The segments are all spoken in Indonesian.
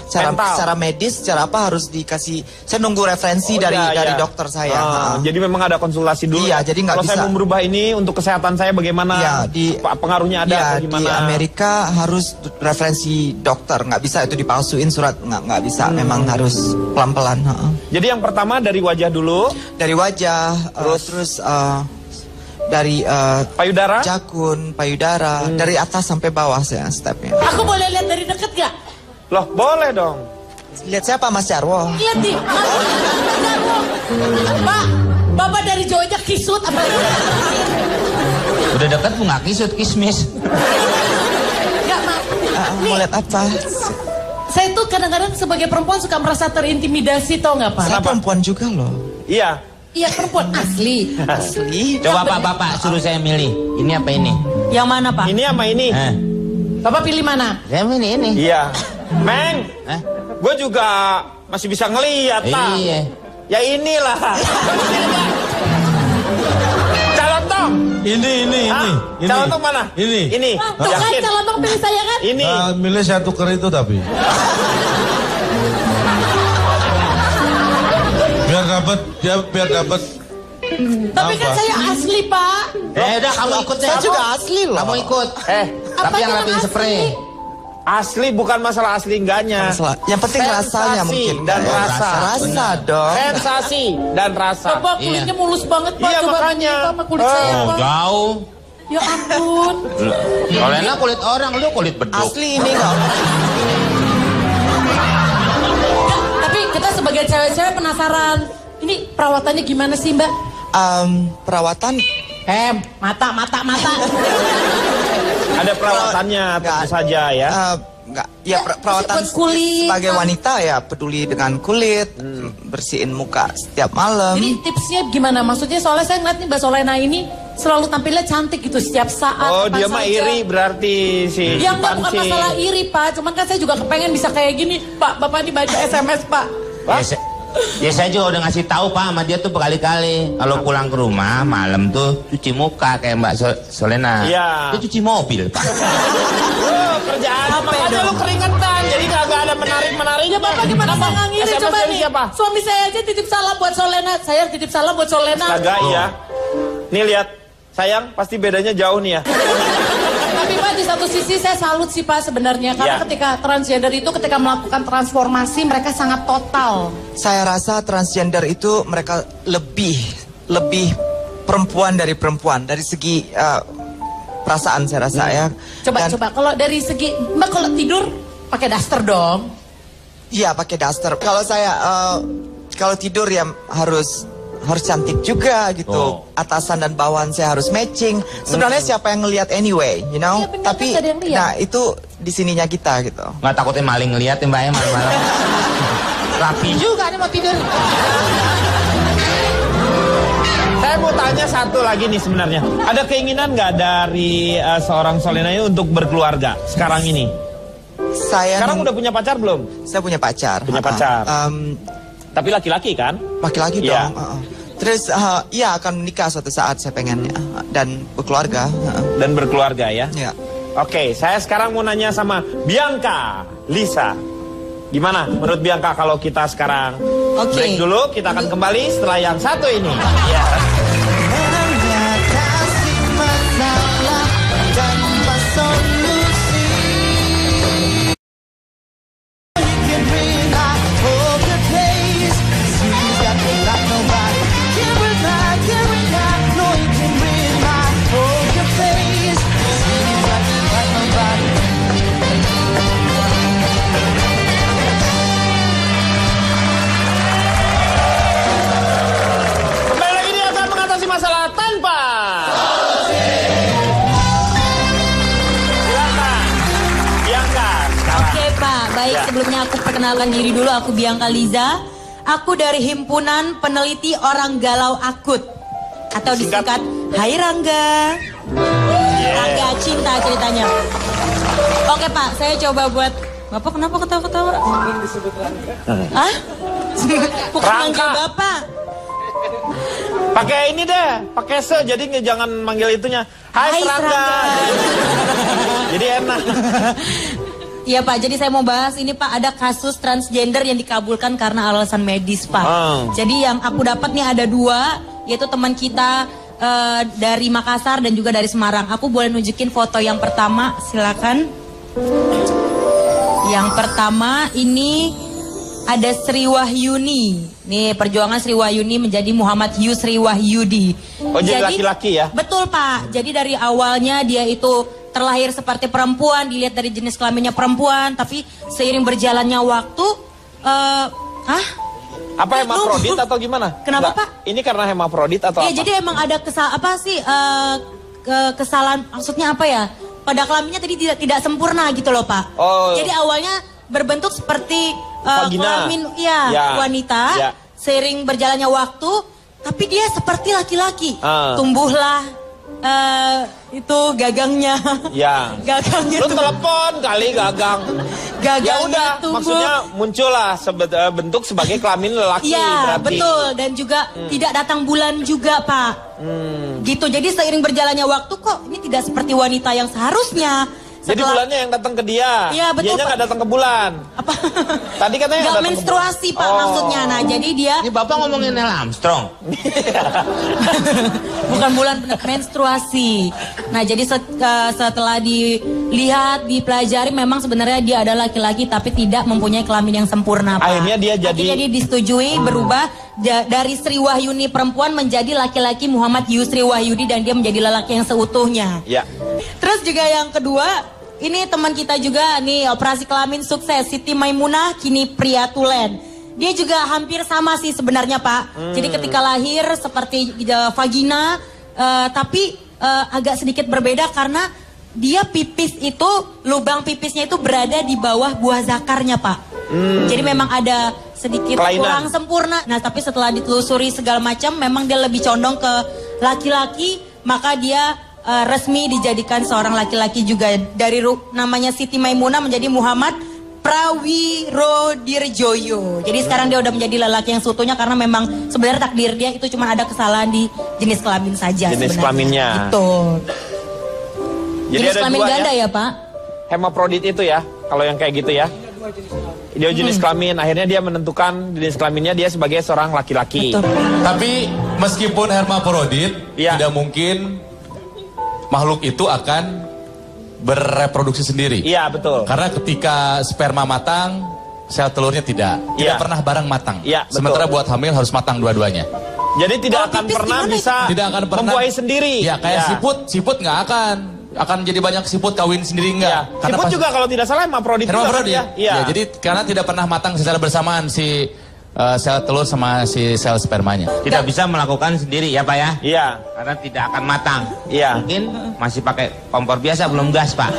secara medis, secara apa harus dikasih. Saya nunggu referensi dari dokter saya. Jadi memang ada konsultasi dulu. Iya, jadi nggak bisa. Kalau saya mau merubah ini untuk kesehatan saya bagaimana? Iya, pengaruhnya ada atau gimana? Di Amerika harus referensi dokter, nggak bisa itu dipalsuin surat, nggak bisa. Memang harus pelan-pelan. Jadi yang pertama dari wajah dulu. Dari wajah, terus dari payudara, jakun, payudara, dari atas sampai bawah saya stepnya. Aku boleh lihat dari dekat gak? Loh, boleh dong. Lihat siapa, Mas Jarwo? Lihat nih, Mas Jarwo. Pak, Bapak dari jauh aja kisut apa? Udah dekat nggak kisut, kismis. Enggak, Mak. Mau lihat apa? Saya tuh kadang-kadang sebagai perempuan suka merasa terintimidasi, tau nggak Pak? Saya perempuan juga loh. Iya. Iya, perempuan asli. Asli. Coba Bapak suruh saya milih. Ini apa ini? Yang mana Pak? Ini sama ini. Bapak pilih mana? Saya milih ini. Iya. Meng, gue juga masih bisa ngeliat, Pak. Iya. Ya inilah. Calotong. Ini. Calotong mana? Ini. Tuh kan Calotong pilih saya kan? Ini. Milih saya tuker itu tapi. biar dapat. Tapi kan saya asli, Pak. Udah kamu ikut saya juga asli loh. Kamu ikut. Tapi yang rapiin spray. Asli bukan masalah asli enggaknya. Yang penting rasanya mungkin. Dan rasa. Rasa dong. Sensasi dan rasa. Bapak kulitnya mulus banget, Pak. Iya, Coba makanya. sama kulit saya, Pak. Jauh. Ya ampun. Solena kulit orang, lu kulit beduk. Asli ini kok. Tapi kita sebagai cewek-cewek penasaran. Ini perawatannya gimana sih, Mbak? Perawatan. Mata. Ada perawatannya tentu saja ya. Enggak, ya perawatan kulit, sebagai wanita ya peduli dengan kulit, bersihin muka setiap malam. Jadi tipsnya gimana? Maksudnya soalnya saya ngeliat nih Mbak Solena ini selalu tampilnya cantik gitu setiap saat. Oh, dia mah iri berarti si ya bukan masalah iri, Pak. Cuman kan saya juga kepengen bisa kayak gini, Pak. Bapak nih baca SMS, Pak. Ya saya juga udah ngasih tahu Pak sama dia tuh berkali-kali. Kalau pulang ke rumah malam tuh cuci muka kayak Mbak Solena. Iya. Dia cuci mobil Pak. Kerjaan makanya lu keringetan. Jadi kagak ada menarik-menariknya. Bapak gimana saya nggak ngiri coba nih. Siapa? Suami saya aja titip salam buat Solena. Saya titip salam buat Solena. Kagak iya. Nih lihat. Sayang, pasti bedanya jauh nih ya. Tapi Pak, di satu sisi saya salut sih Pak sebenarnya. Karena ketika transgender itu ketika melakukan transformasi mereka sangat total. Saya rasa transgender itu mereka lebih perempuan dari perempuan. Dari segi perasaan saya rasa ya. Coba kalau dari segi Mbak kalau tidur pakai daster dong. Iya pakai daster. Kalau saya kalau tidur ya harus cantik juga gitu. Atasan dan bawahan saya harus matching. Sebenarnya siapa yang ngelihat anyway, you know? Ya, bener, tapi kan nah itu di sininya kita gitu. Nggak takutnya maling ngeliat ya Mbak ya malam-malam. Rapi juga nih mau tidur. Saya mau tanya satu lagi nih sebenarnya. Ada keinginan nggak dari seorang Solena ini untuk berkeluarga sekarang ini? Sekarang udah punya pacar belum? Saya punya pacar. Punya pacar. Tapi laki-laki kan? Laki-laki dong. Terus ya akan menikah suatu saat saya pengennya dan berkeluarga. Dan berkeluarga ya? Ya. Oke, saya sekarang mau nanya sama Bianca Lisa. Gimana menurut Bianca kalau kita sekarang break dulu, kita akan kembali setelah yang satu ini. Ya. Sebelumnya aku perkenalkan diri dulu, aku Bianca Liza. Aku dari Himpunan Peneliti Orang Galau Akut atau disingkat Hai Rangga. Rangga cinta ceritanya. Oke Pak, saya coba buat Bapak kenapa ketawa-ketawa? Hah? Bukan manggil Bapak. Pakai ini deh, pakai se, jadi jangan manggil itunya. Hai Rangga. Jadi enak. Iya Pak, jadi saya mau bahas ini Pak, ada kasus transgender yang dikabulkan karena alasan medis Pak. Jadi yang aku dapat nih ada 2, yaitu teman kita dari Makassar dan juga dari Semarang. Aku boleh nunjukin foto yang pertama, silakan. Yang pertama ini ada Sri Wahyuni. Nih perjuangan Sri Wahyuni menjadi Muhammad Yusri Wahyudi. Oh jadi laki-laki ya? Betul Pak, jadi dari awalnya dia itu terlahir seperti perempuan, dilihat dari jenis kelaminnya perempuan, tapi seiring berjalannya waktu, apa hemafrodit atau gimana? Kenapa Pak? Ini karena hemafrodit atau apa? Iya, jadi emang ada kesalahan, maksudnya apa ya? Pada kelaminnya tadi tidak sempurna gitu loh Pak. Jadi awalnya berbentuk seperti kelamin wanita, seiring berjalannya waktu, tapi dia seperti laki-laki. Tumbuhlah itu gagangnya. Ya. Gagangnya. Lu telepon kali gagang. Ya udah, maksudnya muncullah bentuk sebagai kelamin lelaki. Iya, betul. Dan juga tidak datang bulan juga, Pak. Gitu. Jadi seiring berjalannya waktu kok ini tidak seperti wanita yang seharusnya. Jadi bulannya yang datang ke dia. Iya, betul. Dianya nggak datang ke bulan. Apa? Tadi katanya nggak menstruasi, Pak, maksudnya. Nah, jadi dia. Ini Bapak ngomongin Neil Armstrong. Bukan bulan, menstruasi. Nah, jadi setelah dilihat, dipelajari, memang sebenarnya dia adalah laki-laki tapi tidak mempunyai kelamin yang sempurna, Pak. Akhirnya dia disetujui berubah dari Sri Wahyuni perempuan menjadi laki-laki Muhammad Yusri Wahyudi dan dia menjadi lelaki yang seutuhnya. Ya. Terus juga yang kedua, ini teman kita juga nih operasi kelamin sukses, Siti Maimunah kini pria tulen. Dia juga hampir sama sih sebenarnya Pak. Jadi ketika lahir seperti vagina, tapi agak sedikit berbeda karena dia pipis itu, lubang pipisnya itu berada di bawah buah zakarnya Pak. Jadi memang ada sedikit kurang sempurna. Nah tapi setelah ditelusuri segala macam, memang dia lebih condong ke laki-laki, maka dia resmi dijadikan seorang laki-laki juga. Dari namanya Siti Maimunah menjadi Muhammad Prawirodirjoyo. Jadi sekarang dia udah menjadi lelaki yang seutuhnya karena memang sebenarnya takdir dia itu cuma ada kesalahan di jenis kelamin saja. Jenis kelaminnya. Itu. Jadi jenis kelamin ganda ya Pak? Hemafrodit itu ya, kalau yang kayak gitu ya. Dia jenis kelamin, akhirnya dia menentukan jenis kelaminnya dia sebagai seorang laki-laki. Tapi meskipun hermafrodit, tidak mungkin makhluk itu akan bereproduksi sendiri. Iya, betul. Karena ketika sperma matang, sel telurnya tidak pernah bareng matang. Iya, sementara buat hamil harus matang dua-duanya. Jadi tidak akan pernah bisa membuahi sendiri. Ya, kayak siput nggak akan jadi banyak siput kawin sendiri enggak. Siput juga kalau tidak salah hemafrodit. Ya, jadi karena tidak pernah matang secara bersamaan si sel telur sama si sel spermanya. Tidak bisa melakukan sendiri ya Pak ya? Iya. Karena tidak akan matang. Iya. Mungkin masih pakai kompor biasa, belum gas Pak.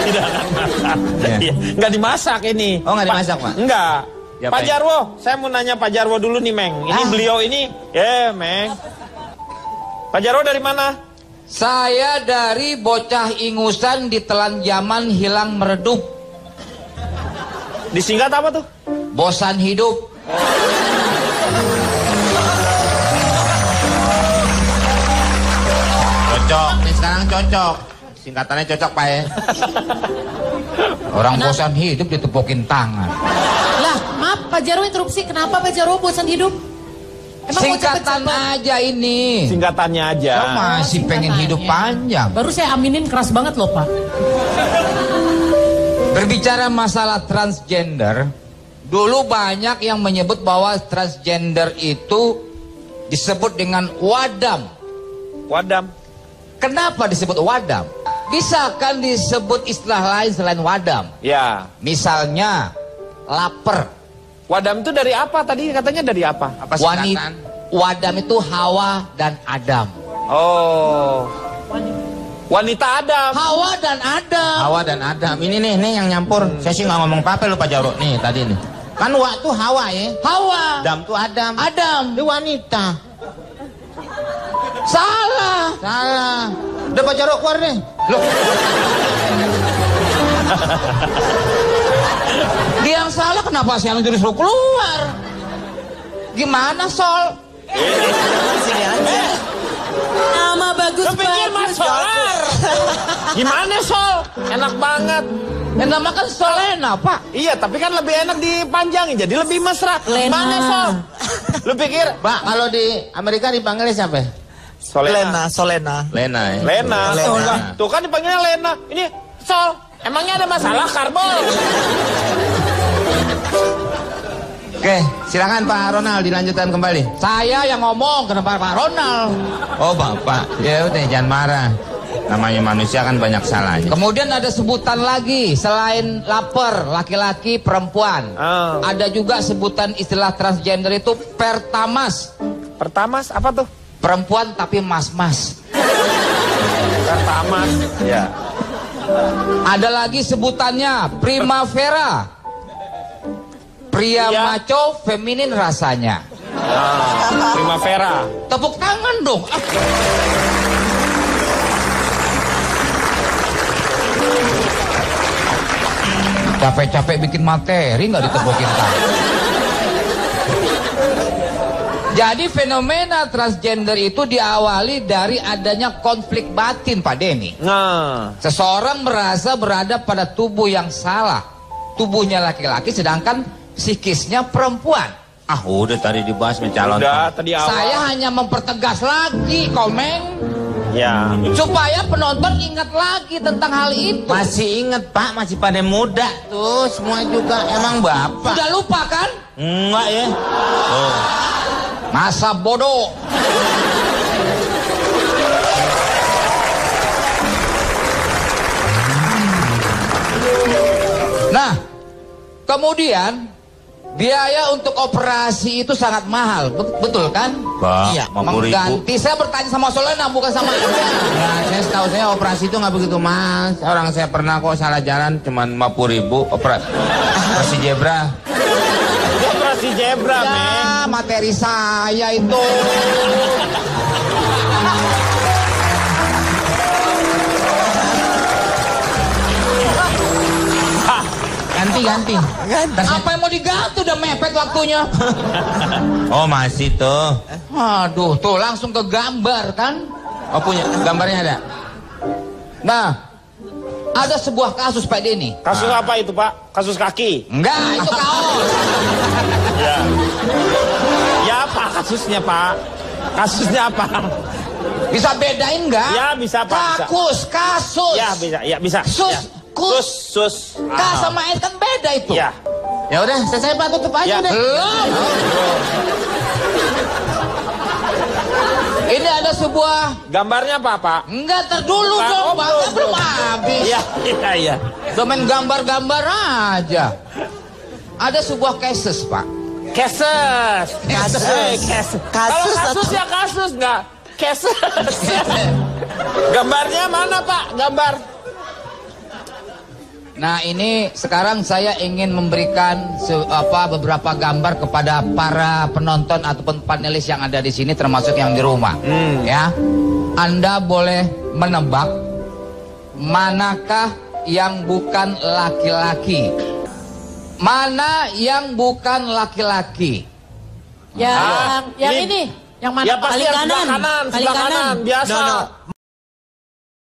Tidak akan masak. Iya. Nggak dimasak ini. Oh nggak dimasak Pak? Enggak. Ya, Pak Jarwo, saya mau nanya Pak Jarwo dulu nih Meng. Ini beliau ini, Meng. Pak Jarwo dari mana? Saya dari bocah ingusan ditelan zaman hilang meredup. Disingkat apa tuh? Bosan hidup. Cocok, nih sekarang cocok. Singkatannya cocok Pak ya. Orang bosan hidup ditepukin tangan. Lah, maaf Pak Jarwo interupsi. Kenapa Pak Jarwo bosan hidup? Emang singkatan aja ini. Singkatannya aja. Lo masih pengen hidup panjang. Baru saya aminin keras banget loh Pak. Berbicara masalah transgender, dulu banyak yang menyebut bahwa transgender itu disebut dengan wadam. Wadam. Kenapa disebut wadam? Bisa kan disebut istilah lain selain wadam? Ya. Misalnya lapar. Wadam itu dari apa? Tadi katanya dari apa? Apa singkatan? Wadam itu Hawa dan Adam. Oh. Wanita Adam. Hawa dan Adam. Hawa dan Adam. Ini nih yang nyampur. Saya sih nggak ngomong apa-apa lu Pak Jarwo. Nih tadi nih. Kan Wa tuh Hawa ya. Hawa. Adam tuh Adam. Adam. Dia wanita. Salah. Udah Pak Jarwo keluar nih. Loh. Dia yang salah, kenapa saya yang disuruh keluar? Gimana Sol? Nama bagus Mas Solar. Gimana Sol? Enak banget. Yang namakan Solena, Pak. Iya, tapi kan lebih enak dipanjangin, jadi lebih mesra. Lena. Mana Sol? Lu pikir? Pak, kalau di Amerika dipanggilnya siapa? Solena. Solena. Lena ya? Lena. Lena. Tuh kan dipanggilnya Lena. Ini Sol. Emangnya ada masalah karbol? Oke, silakan Pak Ronald dilanjutkan kembali. Saya yang ngomong, kenapa Pak Ronald? Oh Bapak, ya udah jangan marah. Namanya manusia kan banyak salahnya. Kemudian ada sebutan lagi selain lapar, laki-laki, perempuan. Ada juga sebutan istilah transgender itu pertamas. Pertamas apa tuh? Perempuan tapi mas-mas. Pertamas. Ya. Ada lagi sebutannya primavera. Pria Iya. maco, feminin rasanya. Primavera. Tepuk tangan dong. Capek-capek bikin materi nggak ditepukin tangan. Jadi fenomena transgender itu diawali dari adanya konflik batin, Pak Denny. Nah. Seseorang merasa berada pada tubuh yang salah. Tubuhnya laki-laki sedangkan psikisnya perempuan. Ah udah tadi dibahas mencalon. Udah tadi awal. Saya hanya mempertegas lagi, Komeng. Ya. Supaya penonton ingat lagi tentang hal itu. Masih inget Pak, masih pada muda tuh semua juga. Emang Bapak? Sudah lupa kan? Enggak ya. Oh. Masa bodoh. Nah, kemudian biaya untuk operasi itu sangat mahal, betul kan? Pak, Iya, 50.000. Mengganti, saya bertanya sama Solena bukan sama Anda. Nah, saya setahu saya operasi itu nggak begitu mas. Orang saya pernah kok salah jalan cuman 50.000 operasi zebra. Itu operasi zebra, men. Ya, materi saya itu. Ganti. Apa yang mau diganti udah mepet waktunya. Oh masih tuh. Aduh, tuh langsung ke gambar kan? Oh punya gambarnya ada. Nah, ada sebuah kasus Pak Denny. Kasus apa itu, Pak? Kasus kaki. Enggak, itu kaos. Ya. Ya apa kasusnya, Pak? Kasusnya apa? Bisa bedain nggak? Ya, bisa, Pak. Kakus, kasus. Ya, bisa. Ya, bisa. Sus, Ya. kus. Sus. K sama S kan beda itu. Ya. Ya udah, saya Pak tutup aja Ya. deh. Belum. Ini ada sebuah. Gambarnya apa, Pak? Enggak, terdulu Pak, dong, oh, Pak. belum, Kan belum belum. habis. Iya. Udah main gambar-gambar aja. Ada sebuah cases, Pak. Kasus. Kasus. Kalau Kasus kasus ya kasus, nggak kasus. Gambarnya mana, Pak? Gambar. Nah, ini sekarang saya ingin memberikan beberapa gambar kepada para penonton ataupun panelis yang ada di sini, termasuk yang di rumah. Ya, Anda boleh menebak manakah yang bukan laki-laki. Mana yang bukan laki-laki? Yang ini. ini, yang mana? Ya pasti Paling yang sebelah kanan. kanan, Paling sebelah kanan, kanan. biasa. No.